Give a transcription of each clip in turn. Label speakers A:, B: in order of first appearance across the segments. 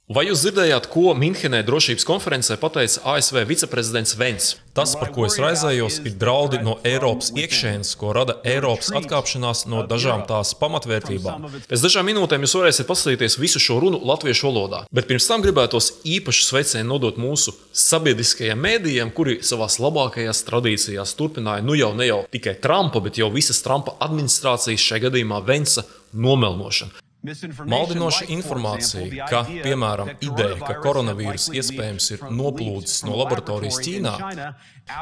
A: Vai jūs dzirdējāt, ko Minhenē drošības konferencē pateica ASV viceprezidents Vents? Tas, par ko es raizējos, ir draudi no Eiropas iekšienes, ko rada Eiropas atkāpšanās no dažām tās pamatvērtībām. Pēc dažām minūtēm jūs varēsiet paskatīties visu šo runu latviešu valodā, bet pirms tam gribētos īpašu sveicienu nodot mūsu sabiedriskajiem mēdījiem, kuri savās labākajās tradīcijās turpināja ne jau tikai Trumpa, bet jau visas Trumpa administrācijas, šajā gadījumā Ventsa, nomelnošanu. Maldinoša informācija, ka, piemēram, ideja, ka koronavīrus iespējams ir noplūdis no laboratorijas Ķīnā,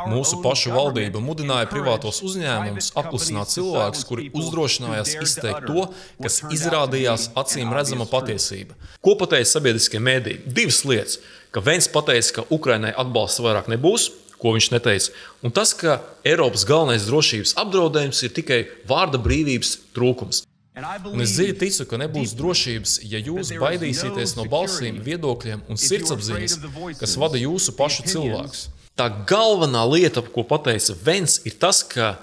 A: mūsu pašu valdība mudināja privātos uzņēmumus apklusināt cilvēkus, kuri uzdrošinājās izteikt to, kas izrādījās acīm redzama patiesība. Ko pateica sabiedriskie mēdīji? Divas lietas, ka Vents pateica, ka Ukrainai atbalsts vairāk nebūs, ko viņš neteica, un tas, ka Eiropas galvenais drošības apdraudējums ir tikai vārda brīvības trūkums. Un es dziļi ticu, ka nebūs drošības, ja jūs baidīsieties no balsīm, viedokļiem un sirdsapziņas, kas vada jūsu pašu cilvēkus. Tā galvenā lieta, ko pateica Vents, ir tas, ka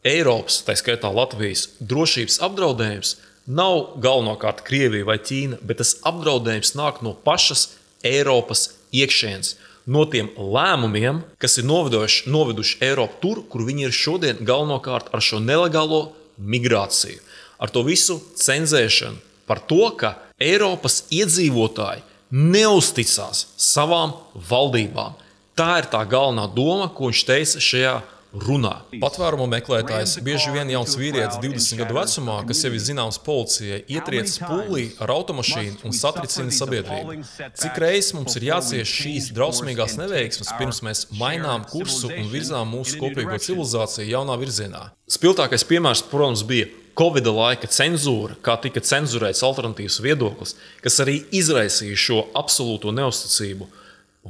A: Eiropas, tā skaitā Latvijas, drošības apdraudējums nav galvenokārt Krievija vai Ķīna, bet tas apdraudējums nāk no pašas Eiropas iekšienes, no tiem lēmumiem, kas ir noveduši Eiropu tur, kur viņi ir šodien galvenokārt ar šo nelegālo migrāciju. Ar to visu cenzēšanu par to, ka Eiropas iedzīvotāji neusticās savām valdībām. Tā ir tā galvenā doma, ko viņš teica šajā runā. Patvērumu meklētājs, bieži vien jauns vīrietis 20 gadu vecumā, kas jau ir zināms policijai, ietriec pūlī ar automašīnu un satricina sabiedrību. Cik reizes mums ir jācieš šīs drausmīgās neveiksmes, pirms mēs mainām kursu un virzām mūsu kopīgo civilizāciju jaunā virzienā? Spilgtākais piemērs, protams, bija Covida laika cenzūra, kā tika cenzurēts alternatīvs viedoklis, kas arī izraisīja šo absolūto neusticību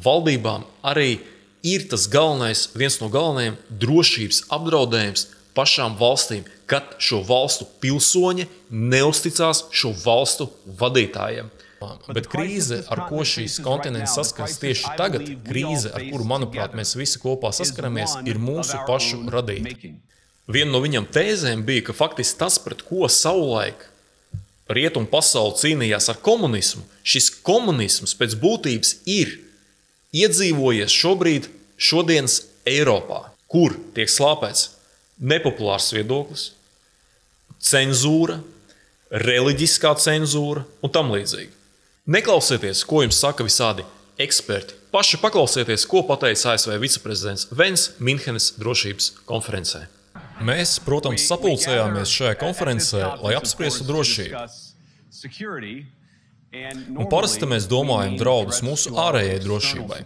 A: valdībām, arī ir tas viens no galvenajiem drošības apdraudējums pašām valstīm, kad šo valstu pilsoņi neusticās šo valstu vadītājiem. Bet krīze, ar ko šīs kontinents saskars tieši tagad, krīze, ar kuru, manuprāt, mēs visi kopā saskaramies, ir mūsu pašu radīta. Viena no viņam tēzēm bija, ka faktiski tas, pret ko savulaik rietumu pasaule cīnījās ar komunismu, šis komunisms pēc būtības ir iedzīvojies šodienas Eiropā, kur tiek slāpēts nepopulārs viedoklis, cenzūra, reliģiskā cenzūra un tam līdzīgi. Neklausieties, ko jums saka visādi eksperti. Paši paklausieties, ko pateica ASV viceprezidents Vents Minhenes drošības konferencē. Mēs, protams, sapulcējāmies šajā konferencē, lai apspriestu drošību. Un parasti mēs domājam draudus mūsu ārējai drošībai.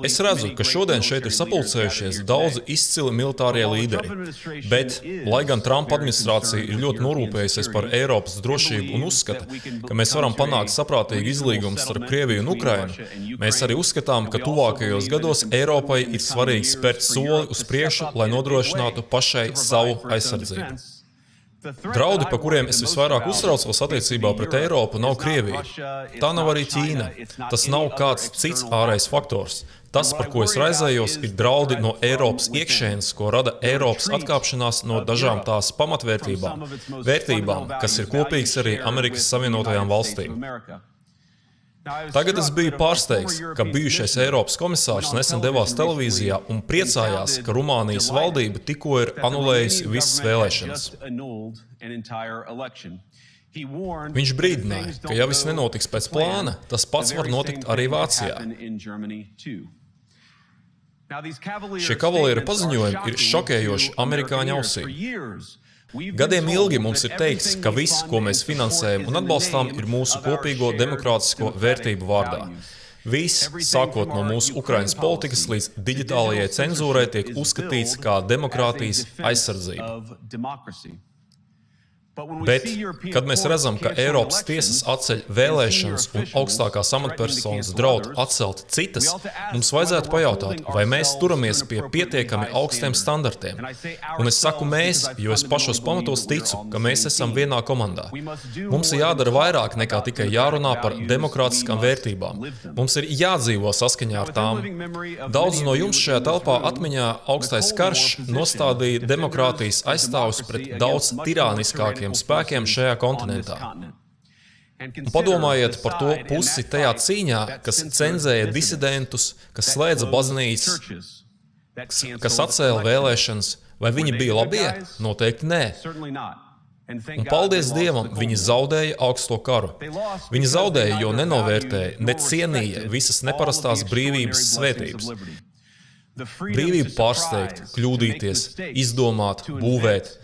A: Es redzu, ka šodien šeit ir sapulcējušies daudzi izcili militārie līderi, bet, lai gan Trumpa administrācija ir ļoti norūpējusies par Eiropas drošību un uzskata, ka mēs varam panākt saprātīgu izlīgumu starp Krieviju un Ukrainu, mēs arī uzskatām, ka tuvākajos gados Eiropai ir svarīgi spērt soli uz priekšu, lai nodrošinātu pašai savu aizsardzību. Draudi, pa kuriem es visvairāk uztraucos attiecībā pret Eiropu, nav Krievija. Tā nav arī Ķīna. Tas nav kāds cits ārējs faktors. Tas, par ko es raizējos, ir draudi no Eiropas iekšienes, ko rada Eiropas atkāpšanās no dažām tās pamatvērtībām, kas ir kopīgas arī Amerikas Savienotajām valstīm. Tagad es biju pārsteigts, ka bijušais Eiropas komisārs nesen devās televīzijā un priecājās, ka Rumānijas valdība tikko ir anulējusi visas vēlēšanas. Viņš brīdināja, ka ja viss nenotiks pēc plāna, tas pats var notikt arī Vācijā. Šie kavalieru paziņojumi ir šokējoši amerikāņu ausīm. Gadiem ilgi mums ir teikts, ka viss, ko mēs finansējam un atbalstām, ir mūsu kopīgo demokrātisko vērtību vārdā. Viss, sākot no mūsu Ukrainas politikas līdz digitālajai cenzūrai, tiek uzskatīts kā demokrātijas aizsardzība. Bet, kad mēs redzam, ka Eiropas tiesas atceļ vēlēšanas un augstākās amatpersonas draud atcelt citas, mums vajadzētu pajautāt, vai mēs turamies pie pietiekami augstiem standartiem. Un es saku mēs, jo es pašos pamatos ticu, ka mēs esam vienā komandā. Mums ir jādara vairāk nekā tikai jārunā par demokrātiskām vērtībām. Mums ir jādzīvo saskaņā ar tām. Daudz no jums šajā telpā atmiņā augstais karš nostādīja demokrātijas aizstāvus pret daudz tirāniskākiem spēkiem šajā kontinentā. Un padomājiet par to pusi tajā cīņā, kas cenzēja disidentus, kas slēdza baznīcas, kas atcēla vēlēšanas. Vai viņi bija labie? Noteikti nē. Un paldies Dievam, viņi zaudēja augsto karu. Viņi zaudēja, jo nenovērtēja, necienīja visas neparastās brīvības svētības. Brīvība pārsteigt, kļūdīties, izdomāt, būvēt.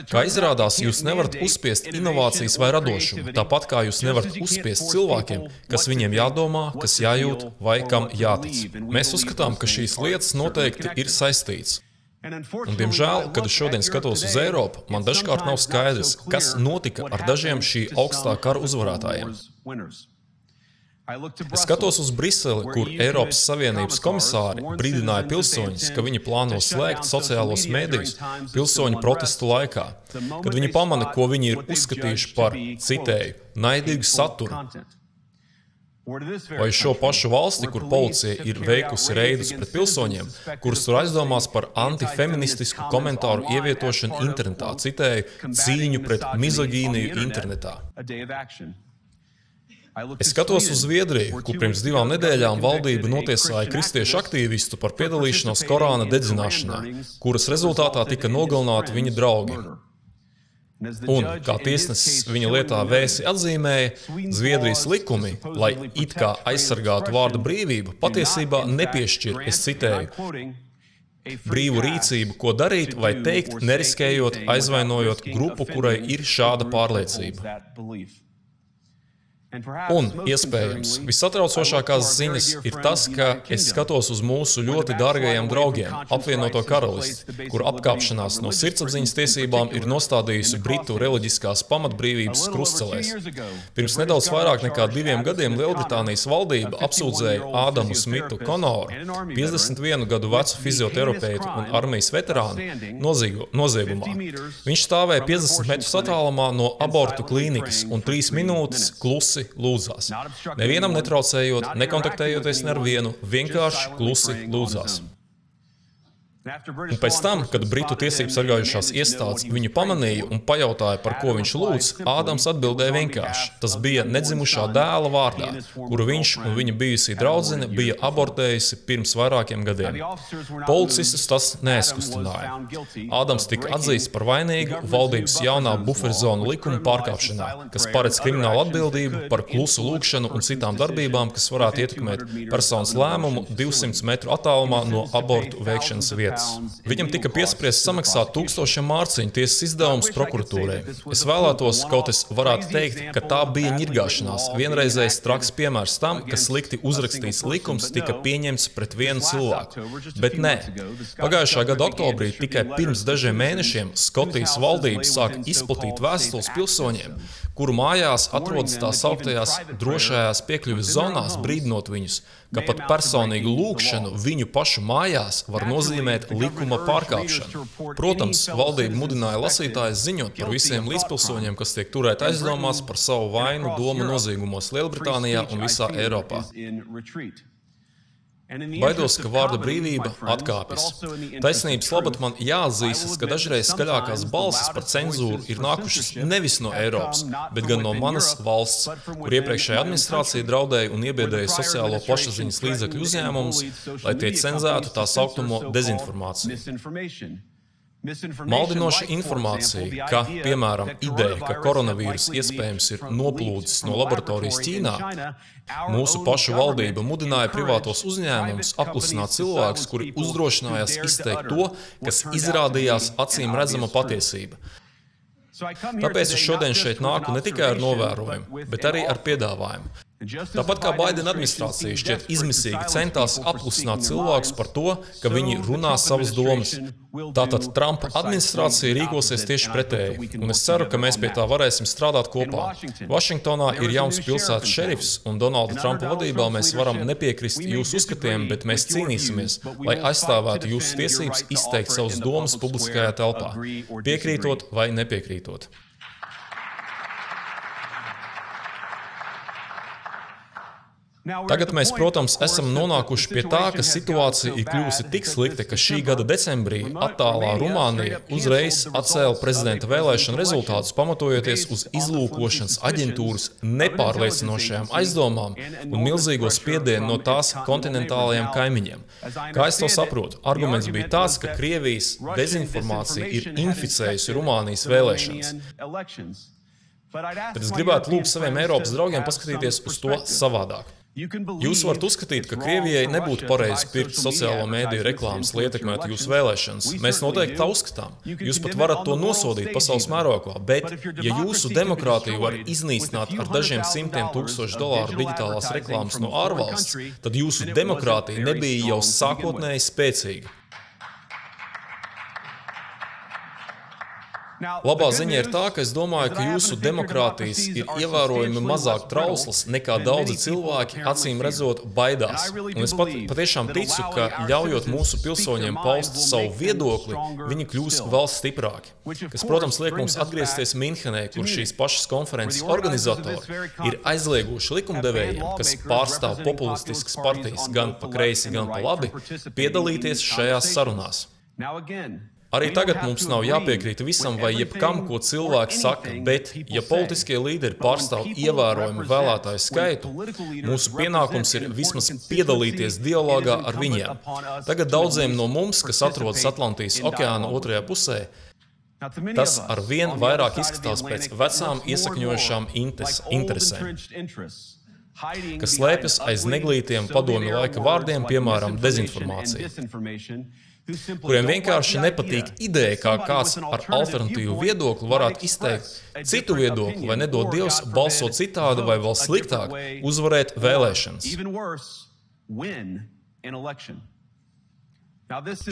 A: Kā izrādās, jūs nevarat uzspiest inovācijas vai radošumu, tāpat kā jūs nevarat uzspiest cilvēkiem, kas viņiem jādomā, kas jājūt vai kam jātic. Mēs uzskatām, ka šīs lietas noteikti ir saistītas. Un, diemžēl, kad es šodien skatos uz Eiropu, man dažkārt nav skaidrs, kas notika ar dažiem šī augstā kara uzvarētājiem. Es skatos uz Briseli, kur Eiropas Savienības komisāri brīdināja pilsoņus, ka viņi plāno slēgt sociālos mēdījus pilsoņu protestu laikā, kad viņi pamana, ko viņi ir uzskatījuši par, citēju, naidīgu saturu. Vai šo pašu valsti, kur policija ir veikusi reidus pret pilsoņiem, kurus tur aizdomās par antifeministisku komentāru ievietošanu internetā, citēju, cīņu pret mizogīniju internetā. Es skatos uz Zviedriju, kur pirms 2 nedēļām valdība notiesāja kristiešu aktīvistu par piedalīšanos Korāna dedzināšanā, kuras rezultātā tika nogalināti viņa draugi. Un, kā tiesnesis viņa lietā vēsi atzīmēja, Zviedrijas likumi, lai it kā aizsargātu vārda brīvību, patiesībā nepiešķir, es citēju, brīvu rīcību, ko darīt vai teikt, neriskējot, aizvainojot grupu, kurai ir šāda pārliecība. Un, iespējams, visatraucošākās ziņas ir tas, ka es skatos uz mūsu ļoti dārgajiem draugiem, apvienoto karalisti, kur apkāpšanās no sirdsapziņas tiesībām ir nostādījusi Britu reliģiskās pamatbrīvības krustcelēs. Pirms nedaudz vairāk nekā 2 gadiem Lielbritānijas valdība apsūdzēja Ādamu Smitu Konoru, 51 gadu vecu fizioterapeitu un armijas veterānu, noziegumā. Viņš stāvēja 50 metrus attālumā no abortu klīnikas un 3 minūtes klusi lūdzās. Nevienam netraucējot, nekontaktējoties ne ar vienu, vienkārši klusi lūdzās. Un pēc tam, kad Britu tiesību sargājušās iestādes viņu pamanīja un pajautāja, par ko viņš lūdz, Ādams atbildēja vienkārši. Tas bija nedzimušā dēla vārdā, kuru viņš un viņa bijusī draudzene bija abortējusi pirms vairākiem gadiem. Policistus tas neaizkustināja. Ādams tika atzīts par vainīgu valdības jaunā buferzonu likuma pārkāpšanā, kas paredz kriminālu atbildību par klusu lūgšanu un citām darbībām, kas varētu ietekmēt personas lēmumu 200 metru attālumā no abortu veikšanas vietas. Viņam tika piespriests samaksāt 1000 mārciņu tiesas izdevumus prokuratūrai. Es vēlētos, kaut es varētu teikt, ka tā bija ņirgāšanās, vienreizējs traks piemērs tam, ka slikti uzrakstīts likums tika pieņemts pret vienu cilvēku. Bet nē, pagājušā gada oktobrī, tikai pirms dažiem mēnešiem, Skotijas valdība sāka izplatīt vēstules pilsoņiem, kuru mājās atrodas tā sauktajās drošajās piekļuves zonās, brīdinot viņus, ka pat personīgu lūgšanu viņu pašu mājās var nozīmēt likuma pārkāpšanu. Protams, valdība mudināja lasītājus ziņot par visiem līdzpilsoņiem, kas tiek turēti aizdomās par savu vainu domu noziegumos Lielbritānijā un visā Eiropā. Baidos, ka vārda brīvība atkāpjas. Taisnības labad man jāatzīstas, ka dažreiz skaļākās balsis par cenzūru ir nākušas nevis no Eiropas, bet gan no manas valsts, kur iepriekšējā administrācija draudēja un iebiedēja sociālo plašsaziņas līdzekļu uzņēmumus, lai tie cenzētu tā sauktamo dezinformāciju. Maldinoša informācija, ka, piemēram, ideja, ka koronavīrus iespējams ir noplūdis no laboratorijas Ķīnā, mūsu pašu valdība mudināja privātos uzņēmumus apklusināt cilvēkus, kuri uzdrošinājās izteikt to, kas izrādījās acīm redzama patiesība. Tāpēc es šodien šeit nāku ne tikai ar novērojumu, bet arī ar piedāvājumu. Tāpat kā Baidena administrācija šķiet izmisīgi centās apklusināt cilvēkus par to, ka viņi runā savas domas. Tātad Trumpa administrācija rīkosies tieši pretēji, un es ceru, ka mēs pie tā varēsim strādāt kopā. Vašingtonā ir jauns pilsētas šerifs, un Donalda Trumpa vadībā mēs varam nepiekrist jūsu uzskatiem, bet mēs cīnīsimies, lai aizstāvētu jūsu tiesības izteikt savas domas publiskajā telpā, piekrītot vai nepiekrītot. Tagad mēs, protams, esam nonākuši pie tā, ka situācija ir kļuvusi tik slikta, ka šī gada decembrī attālā Rumānija uzreiz atcēla prezidenta vēlēšanu rezultātus, pamatojoties uz izlūkošanas aģentūras nepārliecinošajām aizdomām un milzīgo spiedienu no tās kontinentālajiem kaimiņiem. Kā es to saprotu? Arguments bija tāds, ka Krievijas dezinformācija ir inficējusi Rumānijas vēlēšanas. Bet es gribētu lūgt saviem Eiropas draugiem paskatīties uz to savādāk. Jūs varat uzskatīt, ka Krievijai nebūtu pareizi pirkt sociālo mēdīju reklāmas, lai ietekmētu jūsu vēlēšanas. Mēs noteikti tā uzskatām. Jūs pat varat to nosodīt pasaules mērogā, bet ja jūsu demokrātiju var iznīcināt ar dažiem simtiem tūkstošu dolāru digitālās reklāmas no ārvalsts, tad jūsu demokrātija nebija jau sākotnēji spēcīga. Labā ziņa ir tā, ka es domāju, ka jūsu demokrātijas ir ievērojami mazāk trauslas nekā daudzi cilvēki, acīm redzot, baidās. Un es patiešām ticu, ka ļaujot mūsu pilsoņiem paust savu viedokli, viņi kļūs vēl stiprāki. Kas, protams, liek mums atgriezties Minhenē, kur šīs pašas konferences organizatori ir aizlieguši likumdevējiem, kas pārstāv populistiskas partijas gan pa kreisi, gan pa labi, piedalīties šajās sarunās. Arī tagad mums nav jāpiekrīt visam vai jebkam, ko cilvēki saka, bet, ja politiskie līderi pārstāv ievērojumu vēlētāju skaitu, mūsu pienākums ir vismaz piedalīties dialogā ar viņiem. Tagad daudziem no mums, kas atrodas Atlantijas okeāna otrajā pusē, tas ar vien vairāk izskatās pēc vecām iesakņojušām interesēm, kas slēpjas aiz neglītiem padomju laika vārdiem, piemēram, dezinformācija, kuriem vienkārši nepatīk ideja, kā kāds ar alternatīvu viedokli varētu izteikt citu viedokli, vai nedod Dievs balsot citādi, vai vēl sliktāk uzvarēt vēlēšanas.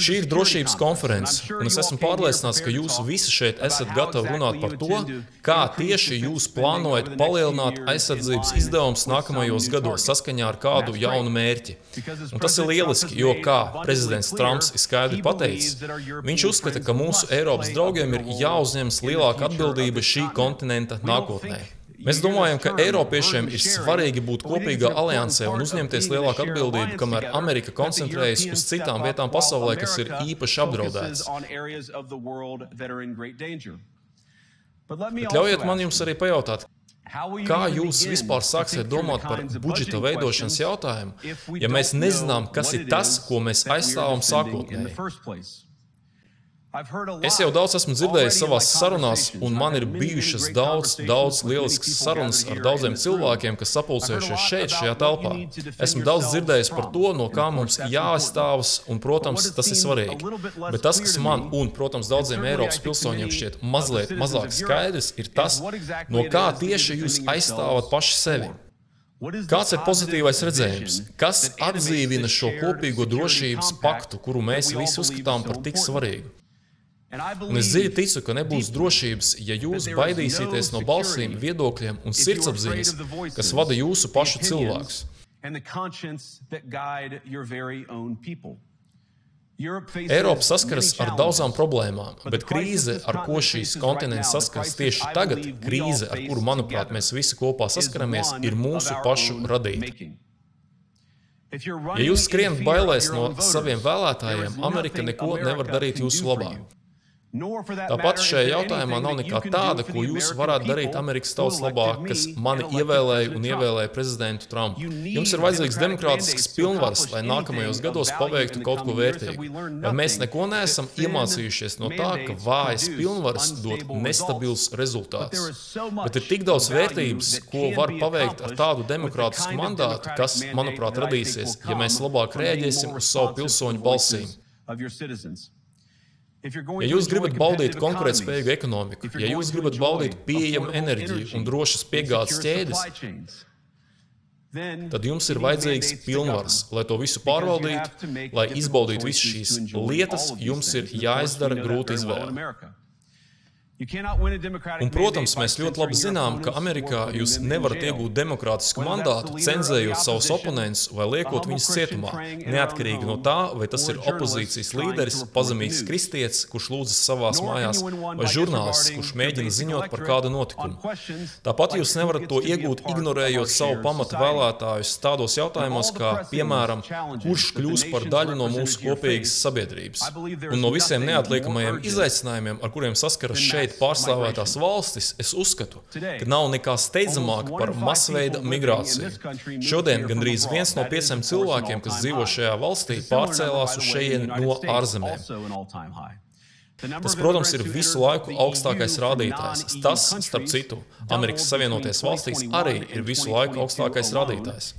A: Šī ir drošības konference, un es esmu pārliecināts, ka jūs visi šeit esat gatavi runāt par to, kā tieši jūs plānojat palielināt aizsardzības izdevumus nākamajos gados saskaņā ar kādu jaunu mērķi. Un tas ir lieliski, jo, kā prezidents Trumps ir skaidri pateicis, viņš uzskata, ka mūsu Eiropas draugiem ir jāuzņemas lielāka atbildība šī kontinenta nākotnē. Mēs domājam, ka Eiropiešiem ir svarīgi būt kopīgā aliansē un uzņemties lielāku atbildību, kamēr Amerika koncentrējas uz citām vietām pasaulē, kas ir īpaši apdraudētas. Bet ļaujiet man jums arī pajautāt, kā jūs vispār sāksiet domāt par budžeta veidošanas jautājumu, ja mēs nezinām, kas ir tas, ko mēs aizstāvam sākotnēji? Es jau daudz esmu dzirdējis savās sarunās, un man ir bijušas daudz lieliskas sarunas ar daudziem cilvēkiem, kas sapulcējušies šajā telpā. Esmu daudz dzirdējis par to, no kā mums jāaizstāvas, un, protams, tas ir svarīgi. Bet tas, kas man un, protams, daudziem Eiropas pilsoņiem šķiet mazliet mazāk skaidrs, ir tas, no kā tieši jūs aizstāvat paši sevi. Kāds ir pozitīvais redzējums? Kas atdzīvina šo kopīgo drošības paktu, kuru mēs visi uzskatām par tik svarīgu? Un es dziļi ticu, ka nebūs drošības, ja jūs baidīsieties no balsīm, viedokļiem un sirdsapziņas, kas vada jūsu pašu cilvēkus. Eiropa saskaras ar daudzām problēmām, bet krīze, ar ko šīs kontinents saskaras tieši tagad, krīze, ar kuru, manuprāt, mēs visi kopā saskaramies, ir mūsu pašu radīta. Ja jūs skrienat bailēs no saviem vēlētājiem, Amerika neko nevar darīt jūsu labā. Tāpat šajā jautājumā nav nekā tāda, ko jūs varētu darīt Amerikas tautas labā, kas mani ievēlēja prezidentu Trumpu. Jums ir vajadzīgs demokrātisks pilnvars, lai nākamajos gados paveiktu kaut ko vērtīgu. Vai mēs neko neesam iemācījušies no tā, ka vājas pilnvars dod nestabilus rezultātus? Bet ir tik daudz vērtības, ko var paveikt ar tādu demokrātisku mandātu, kas, manuprāt, radīsies, ja mēs labāk rēģēsim uz savu pilsoņu balsīm. Ja jūs gribat baudīt konkurētspējīgu ekonomiku, ja jūs gribat baudīt pieejamu enerģiju un drošas piegādes ķēdes, tad jums ir vajadzīgs pilnvars, lai to visu pārvaldītu, lai izbaudītu visas šīs lietas, jums ir jāizdara grūta izvēle. Un, protams, mēs ļoti labi zinām, ka Amerikā jūs nevarat iegūt demokrātisku mandātu, cenzējot savus oponentus vai liekot viņus cietumā, neatkarīgi no tā, vai tas ir opozīcijas līderis, pazemīgs kristietis, kurš lūdzas savās mājās, vai žurnālists, kurš mēģina ziņot par kādu notikumu. Tāpat jūs nevarat to iegūt, ignorējot savu pamatu vēlētājus tādos jautājumos, kā, piemēram, kurš kļūs par daļu no mūsu kopīgas sabiedrības. Un no visiem neatliekamajiem izaicinājumiem, ar kuriem saskaras šeit pārstāvētās valstis, es uzskatu, ka nav nekā steidzamāka par masveida migrāciju. Šodien gandrīz 1 no 5 cilvēkiem, kas dzīvo šajā valstī, pārcēlās uz šejieni no ārzemēm. Tas, protams, ir visu laiku augstākais rādītājs. Tas, starp citu, Amerikas Savienotajās valstīs arī ir visu laiku augstākais rādītājs.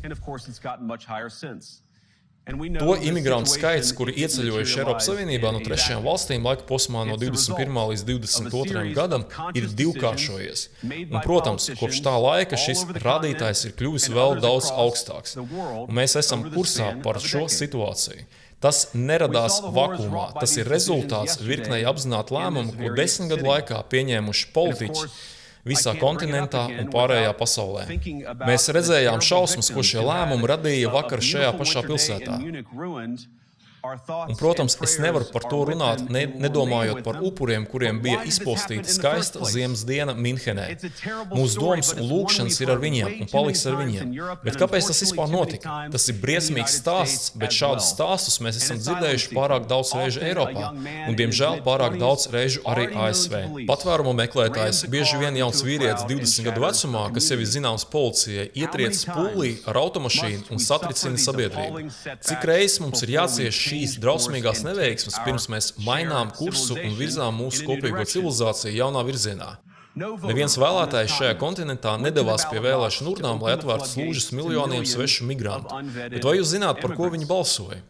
A: To imigrantu skaits, kuri ieceļojuši Eiropas Savienībā no trešajām valstīm laika posmā no 21. līdz 22. gadam, ir divkāršojies. Un, protams, kopš tā laika šis rādītājs ir kļuvis vēl daudz augstāks. Un mēs esam kursā par šo situāciju. Tas neradās vakumā. Tas ir rezultāts virknei apzinātu lēmumu, ko 10 gadu laikā pieņēmuši politiķi visā kontinentā un pārējā pasaulē. Mēs redzējām šausmas, ko šie lēmumi radīja vakar šajā pašā pilsētā. Un, protams, es nevaru par to runāt, nedomājot par upuriem, kuriem bija izpostīta skaista ziemas diena Minhenē. Mūsu domas un lūgšanas ir ar viņiem un paliks ar viņiem. Bet kāpēc tas vispār notika? Tas ir briesmīgs stāsts, bet šādus stāstus mēs esam dzirdējuši pārāk daudz reižu Eiropā un, diemžēl, pārāk daudz reižu arī ASV. Patvērumu meklētājs, bieži vien jauns vīrietis 20 gadu vecumā, kas jau ir zināms policijai, ietriec pūlī ar automašīnu un satricina sabiedrību. Cik reizes mums ir jācieš šīs drausmīgās neveiksmes, pirms mēs mainām kursu un virzām mūsu kopīgo civilizāciju jaunā virzienā. Neviens vēlētājs šajā kontinentā nedavās pie vēlēšanu urnām, lai atvērtu slūžas miljoniem svešu migrantu. Bet vai jūs zināt, par ko viņi balsoja?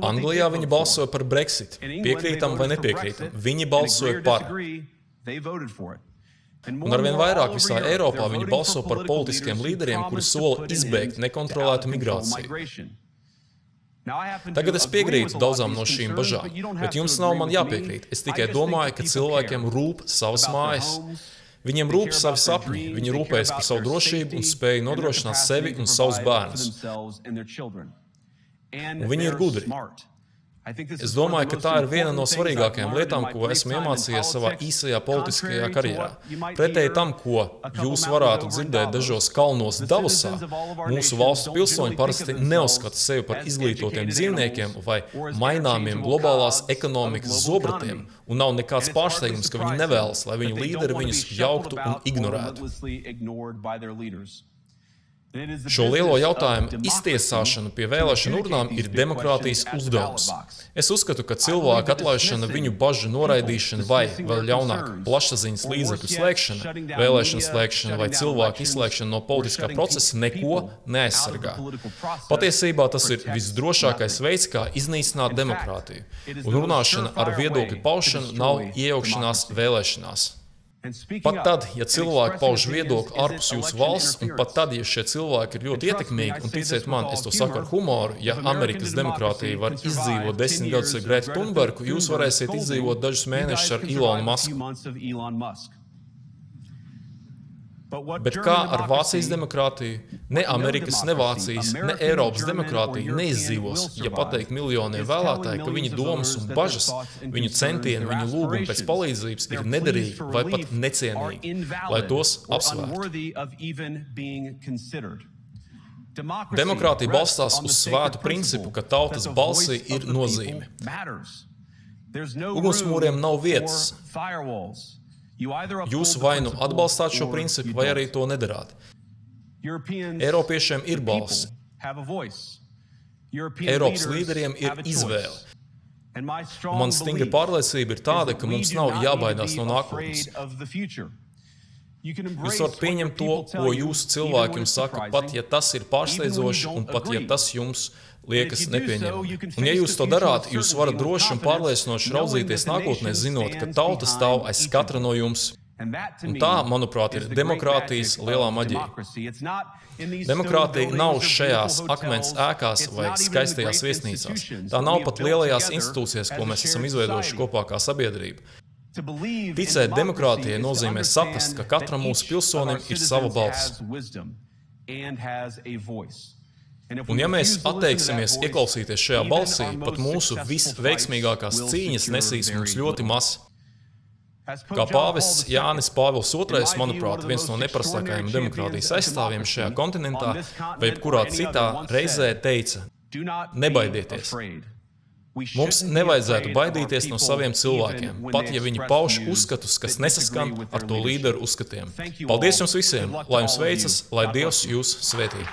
A: Anglijā viņi balsoja par Brexit. Piekrītam vai nepiekrītam? Viņi balsoja par. Un arvien vairāk visā Eiropā viņi balso par politiskiem līderiem, kuri sola izbeigt nekontrolētu migrāciju. Tagad es piekrītu daudzām no šīm bažām, bet jums nav man jāpiekrīt. Es tikai domāju, ka cilvēkiem rūp savas mājas. Viņiem rūp savi sapņi, viņi rūpējas par savu drošību un spēju nodrošināt sevi un savus bērnus. Un viņi ir gudri. Es domāju, ka tā ir viena no svarīgākajām lietām, ko esmu iemācījies savā īsajā politiskajā karjerā. Pretēji tam, ko jūs varētu dzirdēt dažos kalnos Davosā, mūsu valstu pilsoņi parasti neuzskata sevi par izglītotiem dzīvniekiem vai maināmiem globālās ekonomikas zobratiem, un nav nekāds pārsteigums, ka viņi nevēlas, lai viņu līderi viņus jauktu un ignorētu. Šo lielo jautājumu iztiesāšana pie vēlēšanu urnām ir demokrātijas uzdevums. Es uzskatu, ka cilvēku atlaišana, viņu bažu noraidīšana vai, vēl ļaunāk, plašsaziņas līdzekļu slēgšana, vēlēšanu slēgšana vai cilvēku izslēgšana no politiskā procesa neko neaizsargā. Patiesībā tas ir visdrošākais veids, kā iznīcināt demokrātiju. Un runāšana ar viedokļu paušanu nav iejaukšanās vēlēšanās. Pat tad, ja cilvēki pauž viedokli ārpus jūsu valsts, un pat tad, ja šie cilvēki ir ļoti ietekmīgi, un ticiet man, es to saku ar humoru, ja Amerikas demokrātija var izdzīvot 10 gadus ar Gretu Thunbergu, jūs varēsiet izdzīvot dažus mēnešus ar Elonu Musku. Bet kā ar Vācijas demokrātiju, ne Amerikas, ne Vācijas, ne Eiropas demokrātija neizdzīvos, ja pateikt miljoniem vēlētāji, ka viņu domas un bažas, viņu centieni, viņu lūgumi pēc palīdzības ir nederīgi vai pat necienīgi, lai tos apsvērtu. Demokrātija balstās uz svētu principu, ka tautas balsī ir nozīme. Ugunsmūriem nav vietas. Jūs vai nu atbalstāt šo principu, vai arī to nedarāt. Eiropiešiem ir balss. Eiropas līderiem ir izvēle. Un man stingra pārliecība ir tāda, ka mums nav jābaidās no nākotnes. Jūs varat pieņemt to, ko jūsu cilvēki jums saka, pat ja tas ir pārsteidzoši un pat ja tas jums liekas nepieņemami. Un ja jūs to darāt, jūs varat droši un pārliecinoši raudzīties nākotnē, zinot, ka tauta stāv aiz katra no jums. Un tā, manuprāt, ir demokrātijas lielā maģija. Demokrātija nav šajās akmens ēkās vai skaistajās viesnīcās. Tā nav pat lielajās institūcijās, ko mēs esam izveidojuši kopā kā sabiedrība. Ticēt demokrātijai nozīmē saprast, ka katram mūsu pilsonim ir sava balss. Un ja mēs atteiksimies ieklausīties šajā balsī, pat mūsu visveiksmīgākās cīņas nesīs mums ļoti maz. Kā pāvests Jānis Pāvils II, manuprāt, viens no neparastākajiem demokrātijas aizstāvjiem šajā kontinentā vai jebkurā citā reizē teica: nebaidieties! Mums nevajadzētu baidīties no saviem cilvēkiem, pat ja viņi pauž uzskatus, kas nesaskan ar to līderu uzskatiem. Paldies jums visiem! Lai jums veicas, lai Dievs jūs svētī!